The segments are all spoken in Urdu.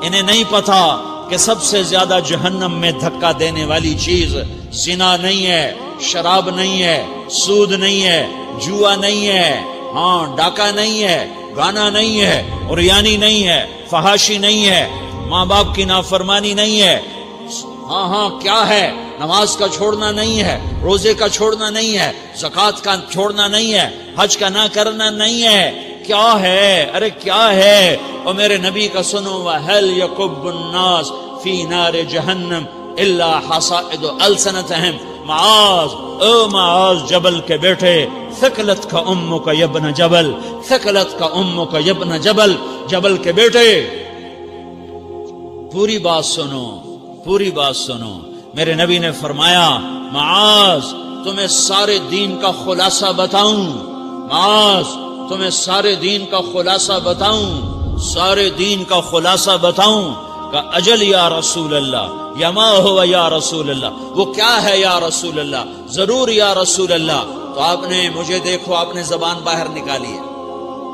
انہیں نہیں پتا کہ سب سے زیادہ جہنم میں دھکا دینے والی چیز زنا نہیں ہے، شراب نہیں ہے، سود نہیں ہے، جوا نہیں ہے، ہاں ڈاکہ نہیں ہے، گانا نہیں ہے، عریانی نہیں ہے، فحاشی نہیں ہے، ماں باپ کی نافرمانی نہیں ہے، ہاں کیا ہے، نماز کا چھوڑنا نہیں ہے، روزے کا چھوڑنا نہیں ہے، زکوٰۃ کا چھوڑنا نہیں ہے، حج کا نہ کرنا نہیں ہے، کیا ہے؟ ارے کیا ہے؟ اور میرے نبی کا سنو، وَهَلْ يَكُبُّ النَّاسِ فِي نَارِ جَهَنَّمَ إِلَّا حَصَائِدُ أَلْسِنَتِهِمْ معاذ، او معاذ جبل کے بیٹے، ثقلت کا امک یبن جبل، ثقلت کا امک یبن جبل، جبل کے بیٹے پوری بات سنو، پوری بات سنو۔ میرے نبی نے فرمایا، معاذ تمہیں سارے دین کا خلاصہ بتاؤں، معاذ تمہیں سارے دین کا خلاصہ بتاؤں، سارے دین کا خلاصہ بتاؤں؟ کہ اجل یا رسول اللہ، یا ما ہوا یا رسول اللہ، وہ کیا ہے یا رسول اللہ؟ ضرور یا رسول اللہ۔ تو آپ نے مجھے دیکھو، آپ نے زبان باہر نکالی ہے،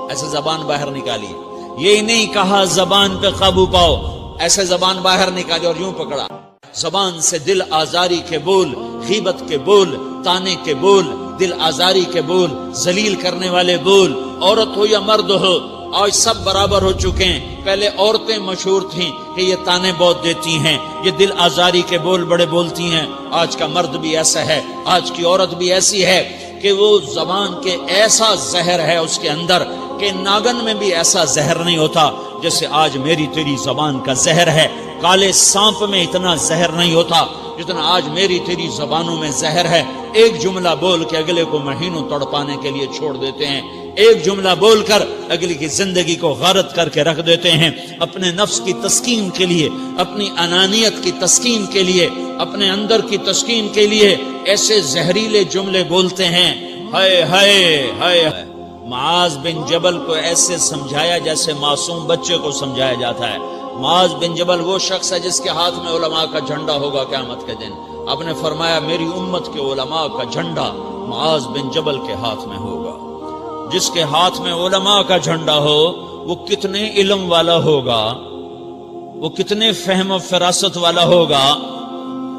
ایسے زبان باہر نکالی ہے، یہ نہیں کہا زبان پہ قابو پاؤ، ایسے زبان باہر نکالی اور یوں پکڑا۔ زبان سے دل آزاری کے بول، غیبت کے بول، تانے کے بول، دل آزاری کے بول، ذلیل کرنے والے بول، عورت ہو یا مرد ہو، آج سب برابر ہو چکے ہیں۔ پہلے عورتیں مشہور تھیں کہ یہ تانے بہت دیتی ہیں، یہ دل آزاری کے بول بڑے بولتی ہیں، آج کا مرد بھی ایسا ہے، آج کی عورت بھی ایسی ہے کہ وہ زبان کے ایسا زہر ہے اس کے اندر کہ ناگن میں بھی ایسا زہر نہیں ہوتا جیسے آج میری تیری زبان کا زہر ہے۔ کالے سانپ میں اتنا زہر نہیں ہوتا جتنا آج میری تیری زبانوں میں زہر ہے۔ ایک جملہ بول کے اگلے کو مہینوں تڑپانے کے لیے چھوڑ دیتے ہیں، ایک جملہ بول کر اگلی کی زندگی کو غارت کر کے رکھ دیتے ہیں، اپنے نفس کی تسکین کے لیے، اپنی انانیت کی تسکین کے لیے، اپنے اندر کی تسکین کے لیے ایسے زہریلے جملے بولتے ہیں۔ ہائے ہائے ہائے۔ معاذ بن جبل کو ایسے سمجھایا جیسے معصوم بچے کو سمجھایا جاتا ہے۔ معاذ بن جبل وہ شخص ہے جس کے ہاتھ میں علماء کا جھنڈا ہوگا قیامت کے دن۔ آپ نے فرمایا میری امت کے علماء کا جھنڈا معاذ بن جبل کے ہاتھ میں ہوگا۔ جس کے ہاتھ میں علماء کا جھنڈا ہو وہ کتنے علم والا ہوگا، وہ کتنے فہم و فراست والا ہوگا،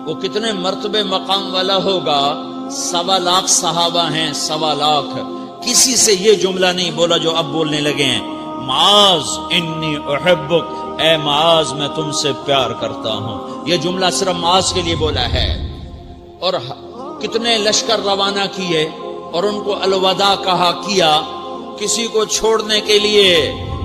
وہ کتنے مرتبے مقام والا ہوگا۔ 1.25 لاکھ صحابہ ہیں، 1.25 لاکھ، کسی سے یہ جملہ نہیں بولا جو اب بولنے لگے ہیں۔ معاذ انی احبک، اے معاذ میں تم سے پیار کرتا ہوں، یہ جملہ صرف معاذ کے لیے بولا ہے۔ اور کتنے لشکر روانہ کیے اور ان کو الوداع کہا کیا، کسی کو چھوڑنے کے لیے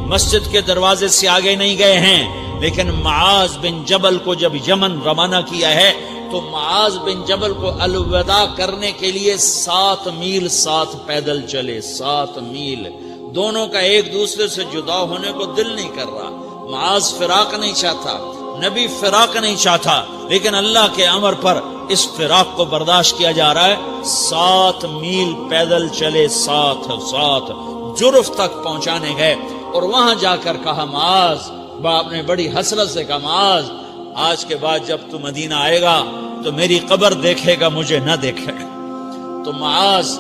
مسجد کے دروازے سے آگے نہیں گئے ہیں، لیکن معاذ بن جبل کو جب یمن روانہ کیا ہے تو معاذ بن جبل کو الوداع کرنے کے لیے 7 میل ساتھ پیدل چلے، 7 میل۔ دونوں کا ایک دوسرے سے جدا ہونے کو دل نہیں کر رہا۔ معاذ فراق نہیں چاہتا، نبی فراق نہیں چاہتا، لیکن اللہ کے امر پر اس فراق کو برداشت کیا جا رہا ہے۔ 7 میل پیدل چلے، 7 جرف تک پہنچانے گئے اور وہاں جا کر کہا معاذ، باپ نے بڑی حسرت سے کہا معاذ آج کے بعد جب تو مدینہ آئے گا تو میری قبر دیکھے گا، مجھے نہ دیکھے گا۔ تو معاذ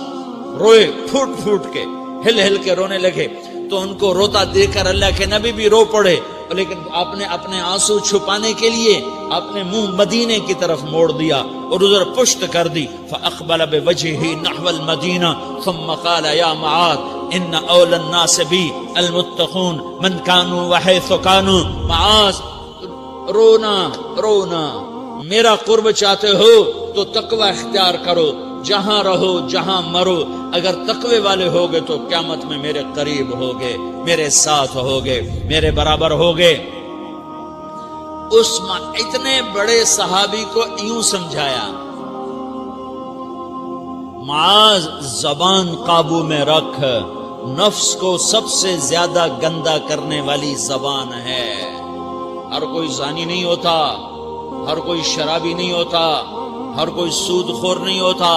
روئے، پھوٹ پھوٹ کے، ہل ہل کے رونے لگے۔ تو ان کو روتا دیکھ کر اللہ کے نبی بھی رو پڑے، لیکن آپ نے اپنے آنسو چھپانے کے لیے اپنے منہ مدینے کی طرف موڑ دیا اور ادھر پشت کر دی۔ فاقبل بوجهه نحو المدینہ ثم قال یا معاذ ان اول الناس بی المتقون من كانوا وحيث كانوا۔ معاذ رونا رونا، میرا قرب چاہتے ہو تو تقوی اختیار کرو، جہاں رہو جہاں مرو، اگر تقوی والے ہوگے تو قیامت میں میرے قریب ہوگے، میرے ساتھ ہوگے، میرے برابر ہوگے۔ اس اتنے بڑے صحابی کو یوں سمجھایا، معاذ زبان قابو میں رکھ، نفس کو سب سے زیادہ گندا کرنے والی زبان ہے۔ ہر کوئی زانی نہیں ہوتا، ہر کوئی شرابی نہیں ہوتا، ہر کوئی سود خور نہیں ہوتا،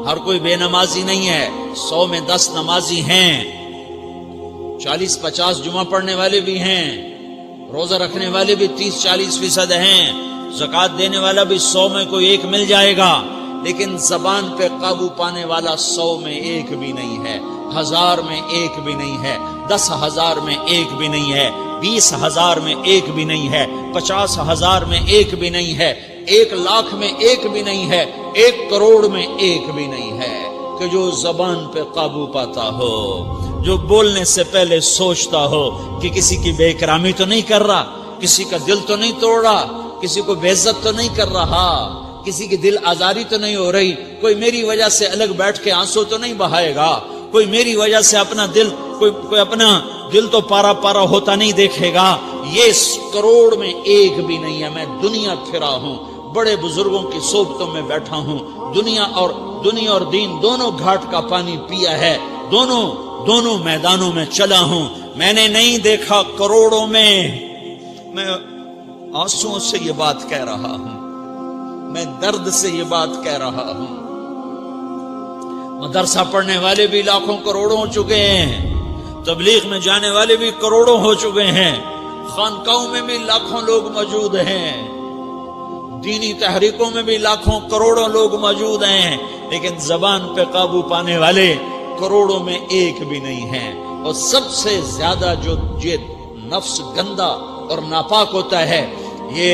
ہر کوئی بے نمازی نہیں ہے۔ 100 میں 10 نمازی ہیں، 40-50 جمعہ پڑھنے والے بھی ہیں، روزہ رکھنے والے بھی 30-40% ہیں، زکوٰۃ دینے والا بھی 100 میں کوئی ایک مل جائے گا، لیکن زبان پہ قابو پانے والا 100 میں ایک بھی نہیں ہے۔ 1000 میں ایک بھی نہیں ہے، 10,000 میں ایک بھی نہیں ہے، 20,000 میں ایک بھی نہیں ہے، 50,000 میں ایک بھی نہیں ہے، 1,00,000 میں ایک بھی نہیں ہے، 1 کروڑ میں ایک بھی نہیں ہے کہ جو زبان پہ قابو پاتا ہو، جو بولنے سے پہلے سوچتا ہو کہ کسی کی بے اکرامی تو نہیں کر رہا، کسی کا دل تو نہیں توڑ رہا، کسی کو بے عزت تو نہیں کر رہا، کسی کی دل آزاری تو نہیں ہو رہی، کوئی میری وجہ سے الگ بیٹھ کے آنسو تو نہیں بہائے گا، کوئی میری وجہ سے اپنا دل کوئی اپنا دل تو پارا پارا ہوتا نہیں دیکھے گا۔ یہ 1 کروڑ میں ایک بھی نہیں ہے۔ میں دنیا پھرا ہوں، بڑے بزرگوں کی صحبتوں میں بیٹھا ہوں، دنیا اور دین دونوں گھاٹ کا پانی پیا ہے، دونوں میدانوں میں چلا ہوں، میں نے نہیں دیکھا کروڑوں میں۔ میں آنسوؤں سے یہ بات کہہ رہا ہوں، میں درد سے یہ بات کہہ رہا ہوں۔ مدرسہ پڑھنے والے بھی لاکھوں کروڑوں ہو چکے ہیں، تبلیغ میں جانے والے بھی کروڑوں ہو چکے ہیں، خانقاہوں میں بھی لاکھوں لوگ موجود ہیں، دینی تحریکوں میں بھی لاکھوں کروڑوں لوگ موجود ہیں، لیکن زبان پہ قابو پانے والے کروڑوں میں ایک بھی نہیں ہیں۔ اور سب سے زیادہ جو یہ نفس گندا اور ناپاک ہوتا ہے، یہ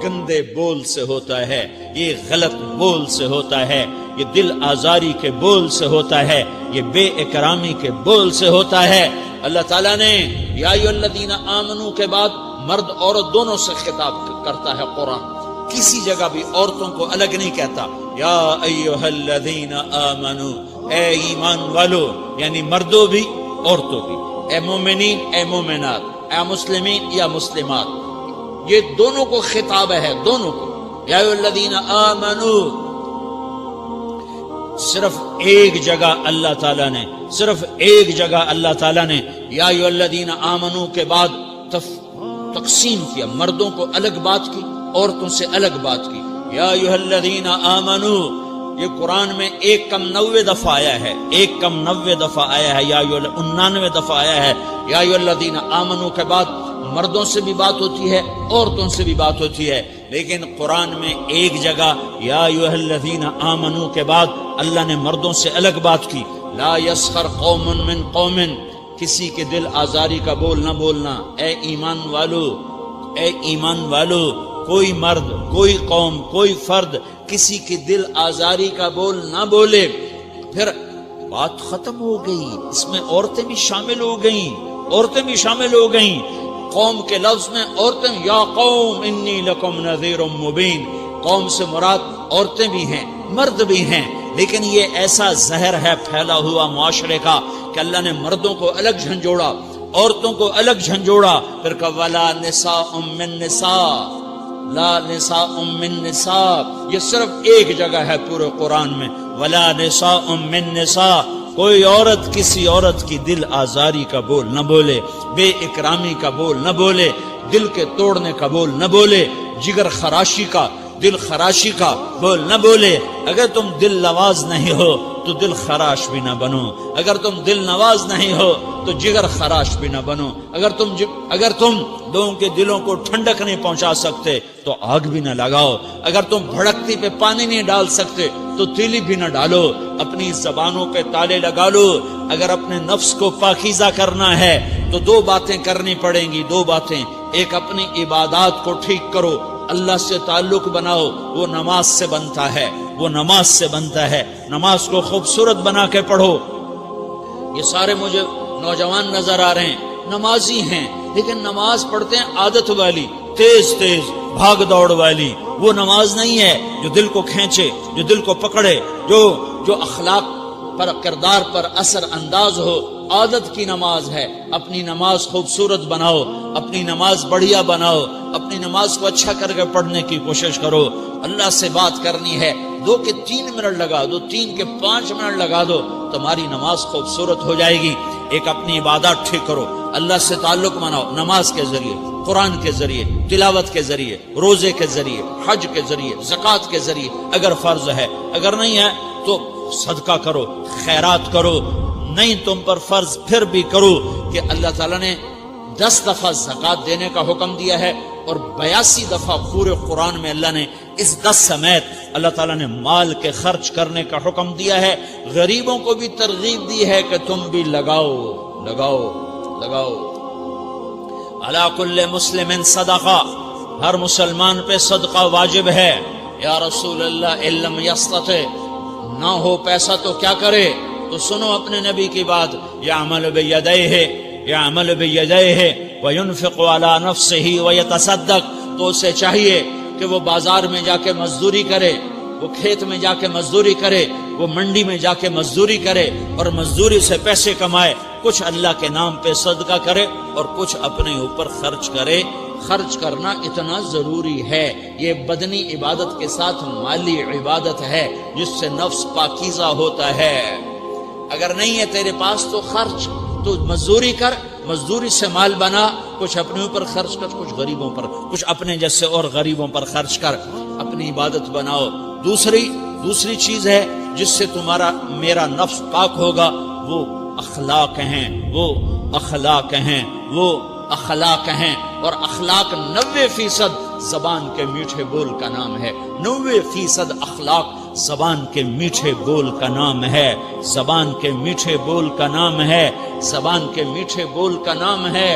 گندے بول سے ہوتا ہے، یہ غلط بول سے ہوتا ہے، یہ دل آزاری کے بول سے ہوتا ہے، یہ بے اکرامی کے بول سے ہوتا ہے۔ اللہ تعالیٰ نے یا ایھا الذین آمنوا کے بعد مرد عورت دونوں سے خطاب کرتا ہے قرآن، کسی جگہ بھی عورتوں کو الگ نہیں کہتا۔ یا ایھا الذین آمنوا، اے ایمان والو، یعنی مردوں بھی عورتوں بھی، اے مومنین اے مومنات، اے مسلمین یا مسلمات، یہ دونوں کو خطاب ہے، دونوں کو۔ یا ایھا الذین آمنوا، صرف ایک جگہ اللہ تعالیٰ نے یا ایھا الذین آمنوا کے بعد تقسیم کیا، مردوں کو الگ بات کی، عورتوں سے الگ بات کی۔ یا ایھا الذین آمنوا، یہ قرآن میں 199 دفعہ آیا ہے، 199 دفعہ آیا ہے، 99 دفعہ آیا ہے۔ یا ایھا الذین آمنوا کے بعد مردوں سے بھی بات ہوتی ہے، عورتوں سے بھی بات ہوتی ہے، لیکن قرآن میں ایک جگہ یا ایھا الذین آمنوا کے بعد اللہ نے مردوں سے الگ بات کی۔ لا یسخر قوم من قوم، کسی کے دل آزاری کا بول نہ بولنا۔ اے ایمان والو، کوئی مرد، کوئی قوم، کوئی فرد کسی کی دل آزاری کا بول نہ بولے۔ پھر بات ختم ہو گئی، اس میں عورتیں بھی شامل ہو گئیں، قوم کے لفظ میں عورتیں، یا قوم انی لکم نذیر مبین، قوم سے مراد عورتیں بھی ہیں، مرد بھی ہیں، لیکن یہ ایسا زہر ہے پھیلا ہوا معاشرے کا کہ اللہ نے مردوں کو الگ جھنجھوڑا، عورتوں کو الگ جھنجھوڑا، پھر کہا ولا نساء من نساء، لا نساء من نساء، یہ صرف ایک جگہ ہے پورے قرآن میں، ولا نساء من نساء، کوئی عورت کسی عورت کی دل آزاری کا بول نہ بولے، بے اکرامی کا بول نہ بولے، دل کے توڑنے کا بول نہ بولے، جگر خراشی کا، دل خراشی کا بول نہ بولے۔ اگر تم دل نواز نہیں ہو تو دل خراش بھی نہ بنو، اگر تم دل نواز نہیں ہو تو جگر خراش بھی نہ بنو، اگر تم لوگوں کے دلوں کو ٹھنڈک نہیں پہنچا سکتے تو آگ بھی نہ لگاؤ، اگر تم بھڑکتی پہ پانی نہیں ڈال سکتے تو تیلی بھی نہ ڈالو، اپنی زبانوں پہ تالے لگا لو۔ اگر اپنے نفس کو پاکیزہ کرنا ہے تو 2 باتیں کرنی پڑیں گی، 2 باتیں، ایک اپنی عبادات کو ٹھیک کرو، اللہ سے تعلق بناؤ، وہ نماز سے بنتا ہے، نماز کو خوبصورت بنا کے پڑھو۔ یہ سارے مجھے نوجوان نظر آ رہے ہیں، نمازی ہیں، لیکن نماز پڑھتے ہیں عادت والی، تیز بھاگ دوڑ والی، وہ نماز نہیں ہے جو دل کو کھینچے، جو دل کو پکڑے، جو اخلاق پر، کردار پر اثر انداز ہو۔ عادت کی نماز ہے، اپنی نماز خوبصورت بناؤ، اپنی نماز بڑھیا بناؤ، اپنی نماز کو اچھا کر کے پڑھنے کی کوشش کرو۔ اللہ سے بات کرنی ہے، 2 کے 3 منٹ لگا دو، 3 کے 5 منٹ لگا دو، تمہاری نماز خوبصورت ہو جائے گی۔ ایک اپنی عبادات ٹھیک کرو، اللہ سے تعلق بناؤ، نماز کے ذریعے، قرآن کے ذریعے، تلاوت کے ذریعے، روزے کے ذریعے، حج کے ذریعے، زکوٰۃ کے ذریعے، اگر فرض ہے، اگر نہیں ہے تو صدقہ کرو، خیرات کرو، نہیں تم پر فرض پھر بھی کرو کہ اللہ تعالیٰ نے 10 دفعہ زکوٰۃ دینے کا حکم دیا ہے، اور 82 دفعہ پورے قرآن میں اللہ نے اس 10 سمیت اللہ تعالیٰ نے مال کے خرچ کرنے کا حکم دیا ہے. غریبوں کو بھی ترغیب دی ہے کہ تم بھی لگاؤ لگاؤ لگاؤ. علی کل مسلم صدقہ، ہر مسلمان پہ صدقہ واجب ہے. یا رسول اللہ ان لم یستطع، نہ ہو پیسہ تو کیا کرے؟ تو سنو اپنے نبی کی بات، یعمل بیدیہ، یعمل بیدیہ وینفق علی نفسہ ویتصدق. تو اسے چاہیے کہ وہ بازار میں جا کے مزدوری کرے، وہ کھیت میں جا کے مزدوری کرے، وہ منڈی میں جا کے مزدوری کرے اور مزدوری سے پیسے کمائے، کچھ اللہ کے نام پہ صدقہ کرے اور کچھ اپنے اوپر خرچ کرے. خرچ کرنا اتنا ضروری ہے. یہ بدنی عبادت کے ساتھ مالی عبادت ہے جس سے نفس پاکیزہ ہوتا ہے. اگر نہیں ہے تیرے پاس تو خرچ، تو مزدوری کر، مزدوری سے مال بنا، کچھ اپنے اوپر خرچ کر، کچھ غریبوں پر، کچھ اپنے جیسے اور غریبوں پر خرچ کر، اپنی عبادت بناؤ. دوسری چیز ہے جس سے تمہارا میرا نفس پاک ہوگا، وہ اخلاق ہیں، وہ اخلاق ہیں، وہ اخلاق ہیں. اور اخلاق 90% زبان کے میٹھے بول کا نام ہے. 90% اخلاق زبان کے میٹھے بول کا نام ہے. زبان کے میٹھے بول کا نام ہے. زبان کے میٹھے بول کا نام ہے.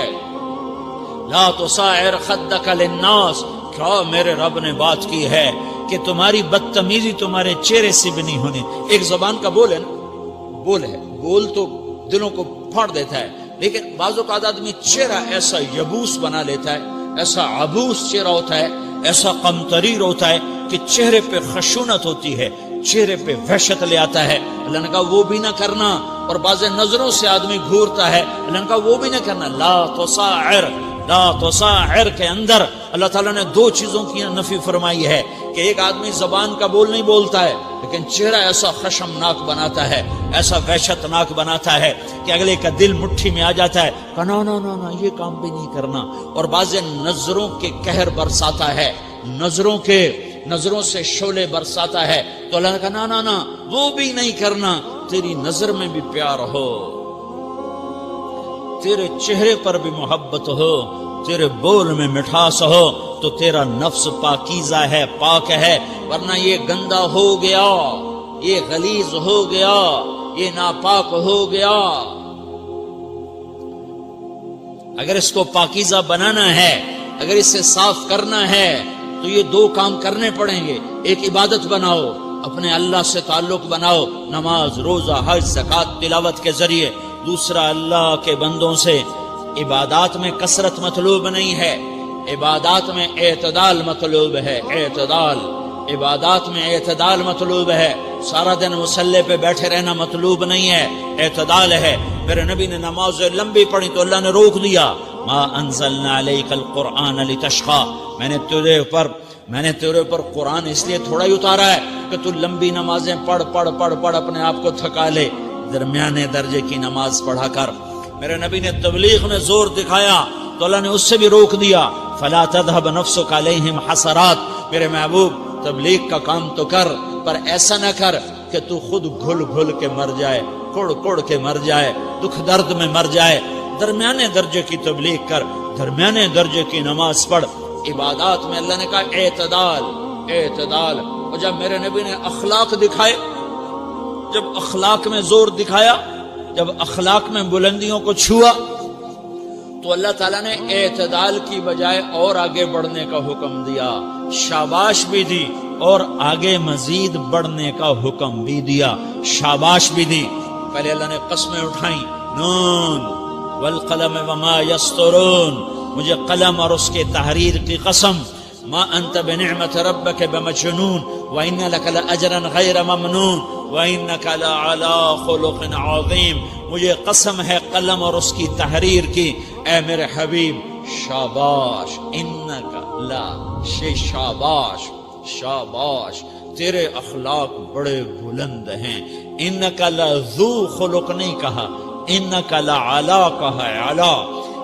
لا تصاعر خدک للناس. کیا میرے رب نے بات کی ہے کہ تمہاری بدتمیزی تمہارے چہرے سے بھی نہیں ہونی. ایک زبان کا بول ہے نا، بول ہے، بول تو دلوں کو پھاڑ دیتا ہے، لیکن بعض اوقات آدمی چہرہ ایسا یبوس بنا لیتا ہے، ایسا عبوس چہرہ ہوتا ہے، ایسا قمطریر ہوتا ہے کہ چہرے پہ خشونت ہوتی ہے، چہرے پہ وحشت لے آتا ہے. اللہ نے کہا وہ بھی نہ کرنا. اور بعض نظروں سے آدمی گھورتا ہے، اللہ نے کہا وہ بھی نہ کرنا. لا تصاعر، لا تصاعر کے اندر اللہ تعالیٰ نے 2 چیزوں کی نفی فرمائی ہے کہ ایک آدمی زبان کا بول نہیں بولتا ہے لیکن چہرہ ایسا خشمناک بناتا ہے، ایسا وحشتناک بناتا ہے کہ اگلے کا دل مٹھی میں آ جاتا ہے کہ نا نا نا نا یہ کام بھی نہیں کرنا. اور بعض نظروں کے قہر برساتا ہے، نظروں سے شعلے برساتا ہے. تو اللہ نے کہا نا نا نا وہ بھی نہیں کرنا. تیری نظر میں بھی پیار ہو، تیرے چہرے پر بھی محبت ہو، تیرے بول میں مٹھاس ہو، تو تیرا نفس پاکیزہ ہے، پاک ہے. ورنہ یہ گندا ہو گیا، یہ غلیظ ہو گیا، یہ ناپاک ہو گیا. اگر اس کو پاکیزہ بنانا ہے، اگر اسے صاف کرنا ہے تو یہ 2 کام کرنے پڑیں گے. ایک عبادت بناؤ، اپنے اللہ سے تعلق بناؤ، نماز، روزہ، حج، زکوٰۃ، تلاوت کے ذریعے. دوسرا اللہ کے بندوں سے عبادات میں کثرت مطلوب نہیں ہے، عبادات میں اعتدال مطلوب ہے. اعتدال، عبادات میں اعتدال مطلوب ہے. سارا دن مصلی پہ بیٹھے رہنا مطلوب نہیں ہے، اعتدال ہے. میرے نبی نے نماز لمبی پڑھی تو اللہ نے روک دیا. ما انزلنا علیک القرآن لتشقی. میں نے تیرے اوپر قرآن اس لیے تھوڑا ہی اتارا ہے کہ تو لمبی نمازیں پڑھ اپنے آپ کو تھکا لے. درمیانے درجے کی نماز پڑھا کر. میرے نبی نے تبلیغ میں زور دکھایا تو اللہ نے اس سے بھی روک دیا. فلا تذهب نفسك عليهم حسرات. میرے محبوب تبلیغ کا کام تو کر، پر ایسا نہ کر کہ تو خود گھل کے مر جائے، کوڑ کے مر جائے، دکھ درد میں مر جائے. درمیانے درجے کی تبلیغ کر، درمیانے درجے کی نماز پڑھ. عبادات میں اللہ نے کہا اعتدال، اعتدال. اور جب میرے نبی نے اخلاق دکھائے، جب اخلاق میں زور دکھایا، جب اخلاق میں بلندیوں کو چھوا، تو اللہ تعالیٰ نے اعتدال کی بجائے اور آگے بڑھنے کا حکم دیا، شاباش بھی دی اور آگے مزید بڑھنے کا حکم بھی دیا، شاباش بھی دی. پہلے اللہ نے قسمیں اٹھائیں، نون والقلم وما یسطرون. مجھے قلم اور اس کے تحریر کی قسم. ما انت بنعمت ربک بمجنون وان لک لاجرا غیر ممنون وانک لعلی خلق عظیم. مجھے قسم ہے قلم اور اس کی تحریر کی، اے میرے حبیب شاباش، انک لا شاباش، شاباش، تیرے اخلاق بڑے بلند ہیں. انک لذو خلق نہیں کہا، انک لعلی کہا. علی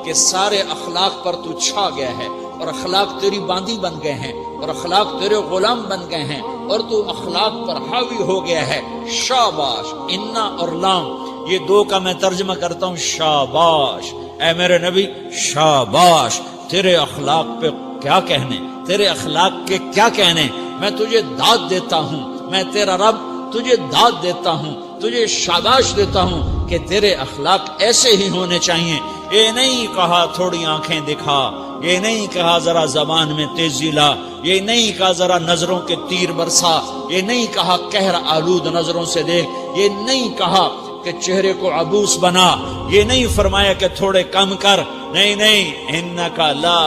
کہ سارے اخلاق پر تو چھا گیا ہے، اور اخلاق تیری باندی بن گئے ہیں، اور اخلاق تیرے غلام بن گئے ہیں، اور تو اخلاق پر حاوی ہو گیا ہے. شاباش. انا اور لام یہ 2 کا میں ترجمہ کرتا ہوں شاباش. اے میرے نبی شاباش، تیرے اخلاق پہ کیا کہنے، تیرے اخلاق کے کیا کہنے. میں تجھے داد دیتا ہوں، میں تیرا رب تجھے داد دیتا ہوں، تجھے شاباش دیتا ہوں کہ تیرے اخلاق ایسے ہی ہونے چاہیے. یہ نہیں کہا تھوڑی آنکھیں دکھا، یہ نہیں کہا ذرا زبان میں تیزی لا، یہ نہیں کہا ذرا نظروں کے تیر برسا، یہ نہیں کہا قہر آلود نظروں سے دیکھ، یہ نہیں کہا کہ چہرے کو عبوس بنا، یہ نہیں فرمایا کہ تھوڑے کم کر. نہیں نہیں، انکا لا،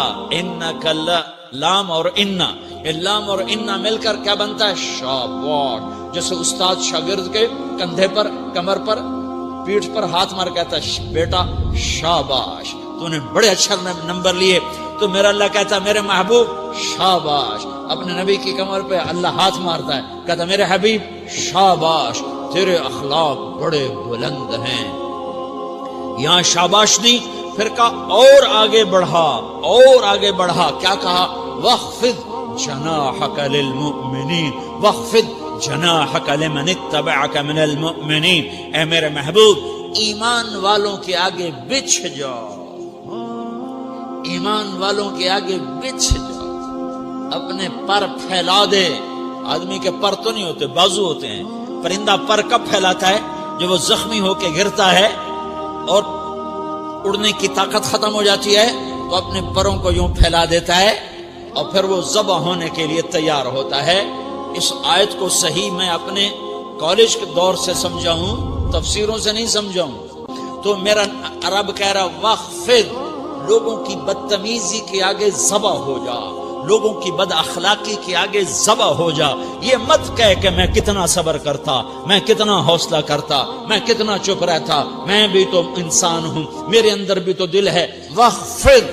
لام اور انا، یہ لام اور انا مل کر کیا بنتا ہے؟ شاباش. جیسے استاد شاگرد کے کندھے پر، کمر پر، پیٹھ پر ہاتھ مار کہتا ہے بیٹا شاباش، تو نے بڑے اچھا نمبر لیے. تو میرا اللہ کہتا ہے میرے محبوب شاباش. اپنے نبی کی کمر پہ اللہ ہاتھ مارتا ہے، کہتا میرے حبیب شاباش، تیرے اخلاق بڑے بلند ہیں. یہاں شاباش نہیں، پھر کہا اور آگے بڑھا، اور آگے بڑھا. کیا کہا؟ وَخْفِضْ جَنَاحَكَ لِلْمُؤْمِنِينَ وَخْفِضْ جَنَاحَكَ لِمَنِ اتَّبَعَكَ مِنَ الْمُؤْمِنِينَ. اے میرے محبوب، ایمان والوں کے آگے بچھ جاؤ، ایمان والوں کے آگے بچھ جاؤ، اپنے پر پھیلا دے. آدمی کے پر تو نہیں ہوتے، بازو ہوتے ہیں. پرندہ پر کب پھیلاتا ہے؟ جو وہ زخمی ہو کے گرتا ہے اور اڑنے کی طاقت ختم ہو جاتی ہے تو اپنے پروں کو یوں پھیلا دیتا ہے اور پھر وہ ذبح ہونے کے لیے تیار ہوتا ہے. اس آیت کو صحیح میں اپنے کالج کے دور سے سمجھا ہوں، تفسیروں سے نہیں سمجھا ہوں. تو میرا رب کہہ رہا وَخْفِضْ، لوگوں کی بدتمیزی کے آگے ذبح ہو جا، لوگوں کی بد اخلاقی کے آگے ذبح ہو جا. یہ مت کہہ کہ میں کتنا صبر کرتا، میں کتنا حوصلہ کرتا، میں کتنا چپ رہتا، میں بھی تو انسان ہوں، میرے اندر بھی تو دل ہے. وَخْفِضْ،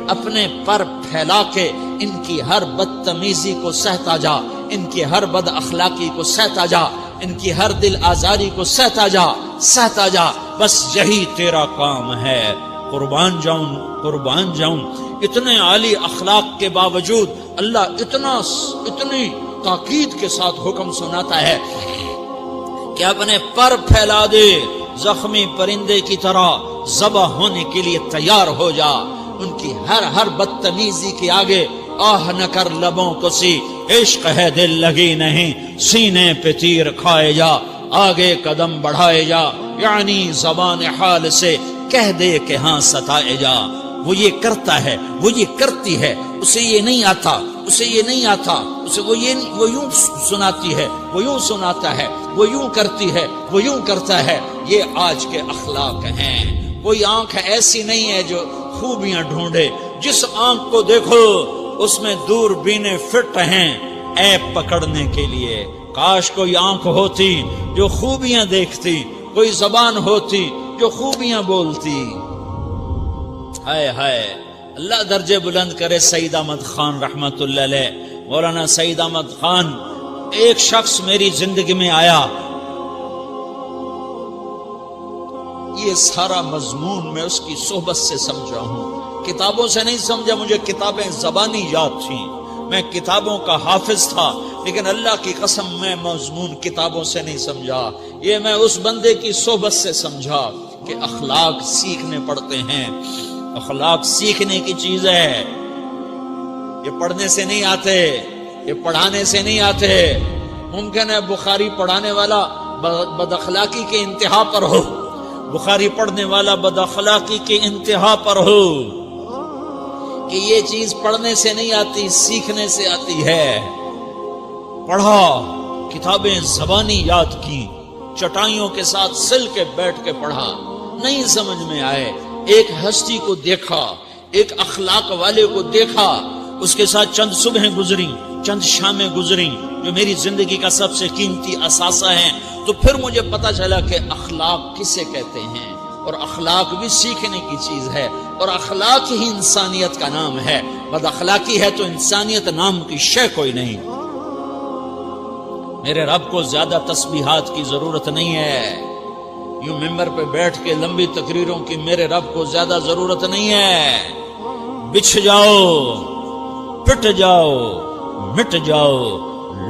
اپنے پر پھیلا کے ان کی ہر بدتمیزی کو سہتا جا، ان کی ہر بد اخلاقی کو سہتا جا، ان کی ہر دل آزاری کو سہتا جا، سہتا جا. بس یہی تیرا کام ہے. قربان جاؤں. اتنے عالی اخلاق کے باوجود اللہ اتنی تاکید کے ساتھ حکم سناتا ہے کہ اپنے پر پھیلا دے، زخمی پرندے کی طرح ذبح ہونے کے لیے تیار ہو جا. ان کی ہر بدتمیزی کے آگے آہ نہ کر لبوں کو سی، عشق ہے دل لگی نہیں، سینے پہ تیر کھائے جا، آگے قدم بڑھائے جا. یعنی زبان حال سے کہہ دے کہ ہاں ستائے جا. وہ یہ کرتا ہے، وہ یہ کرتی ہے، اسے یہ نہیں آتا، اسے یہ نہیں آتا، اسے وہ یوں سناتی ہے، وہ یوں سناتا ہے، وہ یوں کرتی ہے، وہ یوں کرتا ہے. یہ آج کے اخلاق ہیں. کوئی آنکھ ایسی نہیں ہے جو خوبیاں ڈھونڈے. جس آنکھ کو دیکھو اس میں دور بینے فٹ ہیں عیب پکڑنے کے لیے. کاش کوئی آنکھ ہوتی جو خوبیاں دیکھتی، کوئی زبان ہوتی جو خوبیاں بولتی. ہائے ہائے، اللہ درجے بلند کرے سعید احمد خان رحمت اللہ علیہ. مولانا سعید احمد خان، ایک شخص میری زندگی میں آیا، یہ سارا مضمون میں اس کی صحبت سے سمجھا ہوں، کتابوں سے نہیں سمجھا. مجھے کتابیں زبانی یاد تھیں، میں کتابوں کا حافظ تھا، لیکن اللہ کی قسم میں مضمون کتابوں سے نہیں سمجھا. یہ میں اس بندے کی صحبت سے سمجھا کہ اخلاق سیکھنے پڑتے ہیں. اخلاق سیکھنے کی چیز ہے، یہ پڑھنے سے نہیں آتے، یہ پڑھانے سے نہیں آتے. ممکن ہے بخاری پڑھانے والا بد اخلاقی کے انتہا پر ہو، بخاری پڑھنے والا بد اخلاقی کے انتہا پر ہو، کہ یہ چیز پڑھنے سے نہیں آتی، سیکھنے سے آتی ہے. پڑھا، کتابیں زبانی یاد کی، چٹائیوں کے ساتھ سل کے بیٹھ کے پڑھا، نہیں سمجھ میں آئے. ایک ہستی کو دیکھا، ایک اخلاق والے کو دیکھا، اس کے ساتھ چند صبحیں گزری، چند شامیں گزری جو میری زندگی کا سب سے قیمتی اثاثہ ہیں. تو پھر مجھے پتا چلا کہ اخلاق کسے کہتے ہیں، اور اخلاق بھی سیکھنے کی چیز ہے، اور اخلاق ہی انسانیت کا نام ہے. بد اخلاقی ہے تو انسانیت نام کی شے کوئی نہیں. میرے رب کو زیادہ تسبیحات کی ضرورت نہیں ہے، یوں ممبر پہ بیٹھ کے لمبی تقریروں کی میرے رب کو زیادہ ضرورت نہیں ہے. بچھ جاؤ، پٹ جاؤ، مٹ جاؤ،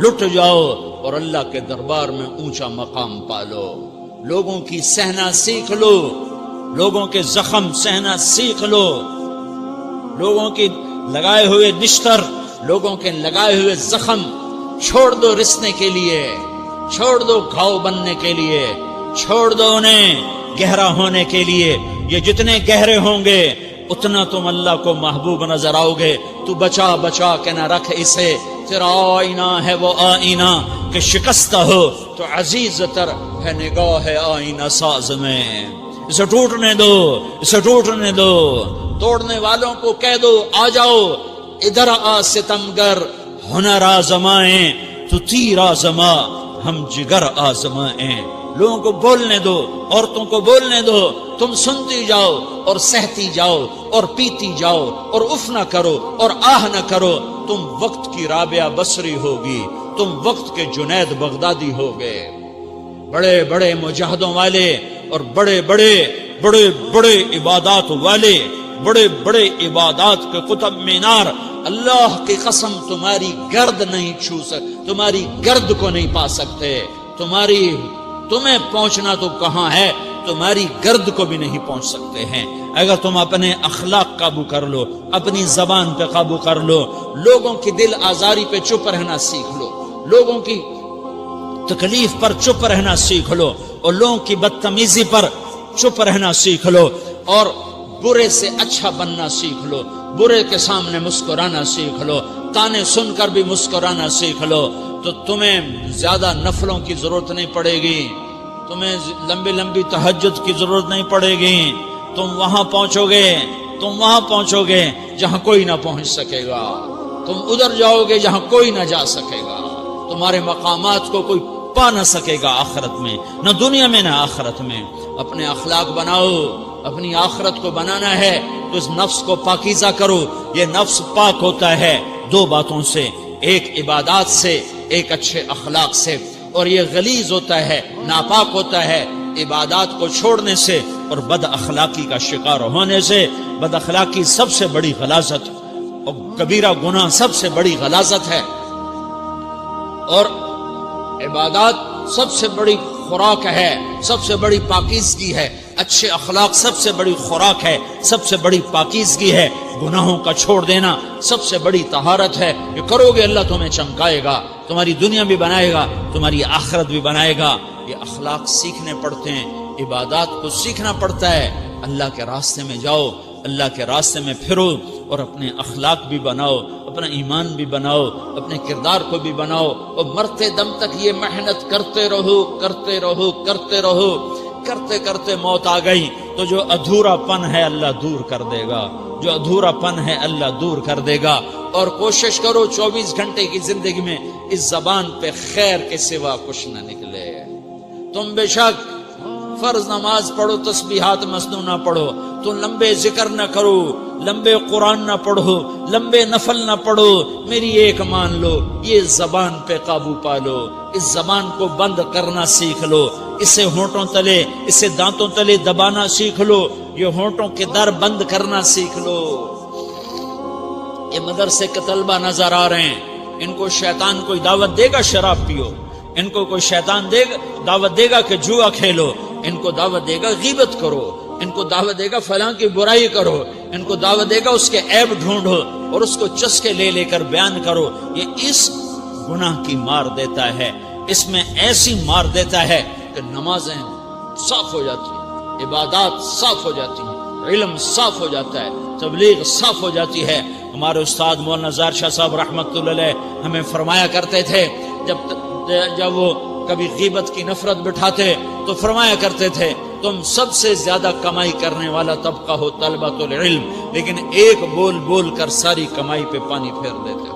لٹ جاؤ اور اللہ کے دربار میں اونچا مقام پالو. لوگوں کی سہنا سیکھ لو، لوگوں کے زخم سہنا سیکھ لو، لوگوں کی لگائے ہوئے نشتر، لوگوں کے لگائے ہوئے زخم چھوڑ دو رسنے کے لیے، چھوڑ دو گھاؤ بننے کے لیے، چھوڑ دو انہیں گہرا ہونے کے لیے۔ یہ جتنے گہرے ہوں گے اتنا تم اللہ کو محبوب نظر آؤ گے۔ تو بچا بچا کے نہ رکھ اسے، تیرا آئینہ ہے وہ آئینہ کہ شکستہ ہو تو عزیز تر ہے نگاہ آئینہ ساز میں۔ اسے ٹوٹنے دو، اسے ٹوٹنے دو۔ توڑنے والوں کو کہہ دو آ جاؤ ادھر آ ستمگر، ہنر آزمائیں تو تیر آزما، ہم جگر آزمائیں۔ لوگوں کو بولنے دو، عورتوں کو بولنے دو، تم سنتی جاؤ اور سہتی جاؤ اور پیتی جاؤ اور اف نہ کرو اور آہ نہ کرو۔ تم وقت کی رابعہ بصری ہوگی، تم وقت کے جنید بغدادی ہوگے۔ بڑے بڑے مجاہدوں والے اور بڑے بڑے بڑے بڑے عبادات والے، بڑے بڑے عبادات کے قطب مینار، اللہ کی قسم تمہاری گرد نہیں چھو سکتے، تمہاری گرد کو نہیں پا سکتے۔ تمہیں پہنچنا تو کہاں ہے، تمہاری گرد کو بھی نہیں پہنچ سکتے ہیں۔ اگر تم اپنے اخلاق قابو کر لو، اپنی زبان پہ قابو کر لو، لوگوں کی دل آزاری پہ چپ رہنا سیکھ لو، لوگوں کی تکلیف پر چپ رہنا سیکھ لو، اور لوگوں کی بدتمیزی پر چپ رہنا سیکھ لو، اور برے سے اچھا بننا سیکھ لو، برے کے سامنے مسکرانا سیکھ لو، تانے سن کر بھی مسکرانا سیکھ لو، تو تمہیں زیادہ نفلوں کی ضرورت نہیں پڑے گی، تمہیں لمبی لمبی تہجد کی ضرورت نہیں پڑے گی۔ تم وہاں پہنچو گے جہاں کوئی نہ پہنچ سکے گا، تم ادھر جاؤ گے جہاں کوئی نہ جا سکے گا، تمہارے مقامات کو کوئی پا نہ سکے گا آخرت میں، نہ دنیا میں نہ آخرت میں۔ اپنے اخلاق بناؤ، اپنی آخرت کو بنانا ہے تو اس نفس کو پاکیزہ کرو۔ یہ نفس پاک ہوتا ہے دو باتوں سے، ایک عبادات سے، ایک اچھے اخلاق سے، اور یہ غلیظ ہوتا ہے، ناپاک ہوتا ہے عبادات کو چھوڑنے سے اور بد اخلاقی کا شکار ہونے سے۔ بد اخلاقی سب سے بڑی غلاظت اور کبیرہ گناہ سب سے بڑی غلاظت ہے، اور عبادات سب سے بڑی خوراک ہے، سب سے بڑی پاکیزگی ہے۔ اچھے اخلاق سب سے بڑی خوراک ہے، سب سے بڑی پاکیزگی ہے۔ گناہوں کا چھوڑ دینا سب سے بڑی طہارت ہے۔ یہ کرو گے اللہ تمہیں چمکائے گا، تمہاری دنیا بھی بنائے گا، تمہاری آخرت بھی بنائے گا۔ یہ اخلاق سیکھنے پڑتے ہیں، عبادات کو سیکھنا پڑتا ہے۔ اللہ کے راستے میں جاؤ، اللہ کے راستے میں پھرو، اور اپنے اخلاق بھی بناؤ، اپنا ایمان بھی بناؤ، اپنے کردار کو بھی بناؤ، اور مرتے دم تک یہ محنت کرتے رہو کرتے رہو کرتے رہو۔ کرتے کرتے موت آ گئی تو جو ادھورا پن ہے اللہ دور کر دے گا، جو ادھورا پن ہے اللہ دور کر دے گا۔ اور کوشش کرو 24 گھنٹے کی زندگی میں اس زبان پہ خیر کے سوا کچھ نہ نکلے۔ تم بے شک فرض نماز پڑھو، تسبیحات مسنون نہ پڑھو، تو لمبے ذکر نہ کرو، لمبے قرآن نہ پڑھو، لمبے نفل نہ پڑھو، میری ایک مان لو، یہ زبان پہ قابو پالو، اس زبان کو بند کرنا سیکھ لو، اسے ہونٹوں تلے، اسے دانتوں تلے دبانا سیکھ لو، یہ ہونٹوں کے در بند کرنا سیکھ لو۔ یہ مدرسے کے طلبہ نظر آ رہے ہیں، ان کو شیطان کوئی دعوت دے گا شراب پیو، ان کو کوئی شیطان دعوت دے گا کہ جوا کھیلو، ان کو دعوت دے گا غیبت کرو، ان کو دعوت دے گا فلاں کی برائی کرو، ان کو دعوت دے گا اس کے عیب ڈھونڈو اور اس کو چسکے لے لے کر بیان کرو۔ یہ اس گناہ کی مار دیتا ہے، اس میں ایسی مار دیتا ہے کہ نمازیں صاف ہو جاتی ہیں، عبادات صاف ہو جاتی ہیں، علم صاف ہو جاتا ہے، تبلیغ صاف ہو جاتی ہے۔ ہمارے استاد مولانا زار شاہ صاحب رحمۃ اللہ علیہ ہمیں فرمایا کرتے تھے، جب وہ کبھی غیبت کی نفرت بٹھاتے تو فرمایا کرتے تھے تم سب سے زیادہ کمائی کرنے والا طبقہ ہو طلبۃ العلم، لیکن ایک بول بول کر ساری کمائی پہ پانی پھیر دیتے ہو۔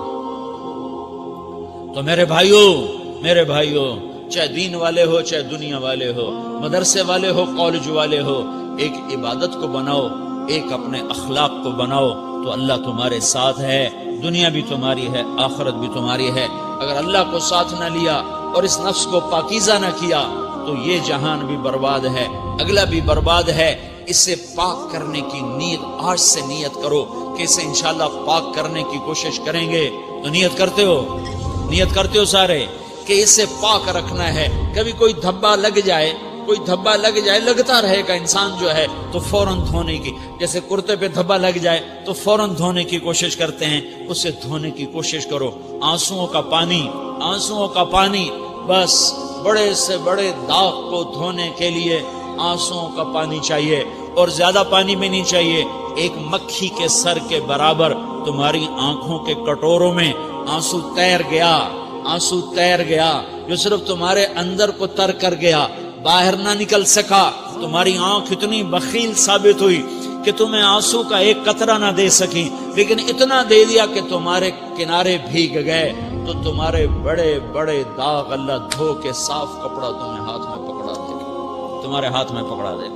تو میرے بھائیوں چاہے دین والے ہو، چاہے دنیا والے ہو، مدرسے والے ہو، کالج والے ہو، ایک عبادت کو بناؤ، ایک اپنے اخلاق کو بناؤ، تو اللہ تمہارے ساتھ ہے، دنیا بھی تمہاری ہے، آخرت بھی تمہاری ہے۔ اگر اللہ کو ساتھ نہ لیا اور اس نفس کو پاکیزہ نہ کیا تو یہ جہان بھی برباد ہے، اگلا بھی برباد ہے۔ اسے پاک کرنے کی نیت آج سے نیت کرو کہ اسے انشاءاللہ پاک کرنے کی کوشش کریں گے۔ تو نیت کرتے ہو سارے کہ اسے پاک رکھنا ہے۔ کبھی کوئی دھبا لگ جائے کوئی دھبا لگ جائے، لگتا رہے گا انسان جو ہے تو فوراً دھونے کی، جیسے کرتے پہ دھبا لگ جائے تو فوراً دھونے کی کوشش کرتے ہیں، اسے دھونے کی کوشش کرو۔ آنسوؤں کا پانی بس بڑے سے بڑے داغ کو دھونے کے لیے آنسوؤں کا پانی چاہیے، اور زیادہ پانی بھی نہیں چاہیے۔ ایک مکھی کے سر کے برابر تمہاری آنکھوں کے کٹوروں میں آنسو تیر گیا جو صرف تمہارے اندر کو تر کر گیا، باہر نہ نکل سکا۔ تمہاری آنکھ اتنی بخیل ثابت ہوئی کہ تمہیں آنسو کا ایک قطرہ نہ دے سکی، لیکن اتنا دے دیا کہ تمہارے کنارے بھیگ گئے۔ تو تمہارے بڑے بڑے داغ اللہ دھو کے صاف کپڑا تمہیں ہاتھ میں پکڑا دے، تمہارے ہاتھ میں پکڑا دے۔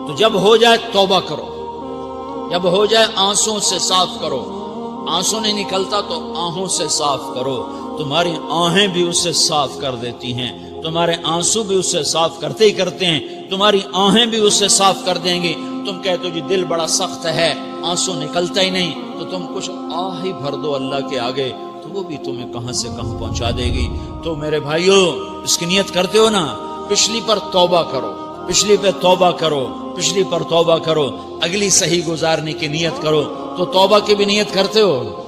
تو جب ہو جائے توبہ کرو، جب ہو جائے آنسوں سے صاف کرو۔ آنسو نہیں نکلتا تو آہوں سے صاف کرو، تمہاری آہیں بھی اسے صاف کر دیتی ہیں، تمہارے آنسو بھی اسے صاف کرتے ہی کرتے ہیں، تمہاری آہیں بھی اسے صاف کر دیں گی۔ تم کہتے ہو جی دل بڑا سخت ہے، آنسو نکلتا ہی نہیں، تو تم کچھ آہ ہی بھر دو اللہ کے آگے، تو وہ بھی تمہیں کہاں سے کہاں پہنچا دے گی۔ تو میرے بھائیو، اس کی نیت کرتے ہو نا، پچھلی پر توبہ کرو، پچھلی پہ توبہ کرو، پچھلی پر توبہ کرو، اگلی صحیح گزارنے کی نیت کرو۔ تو توبہ کی بھی نیت کرتے ہو؟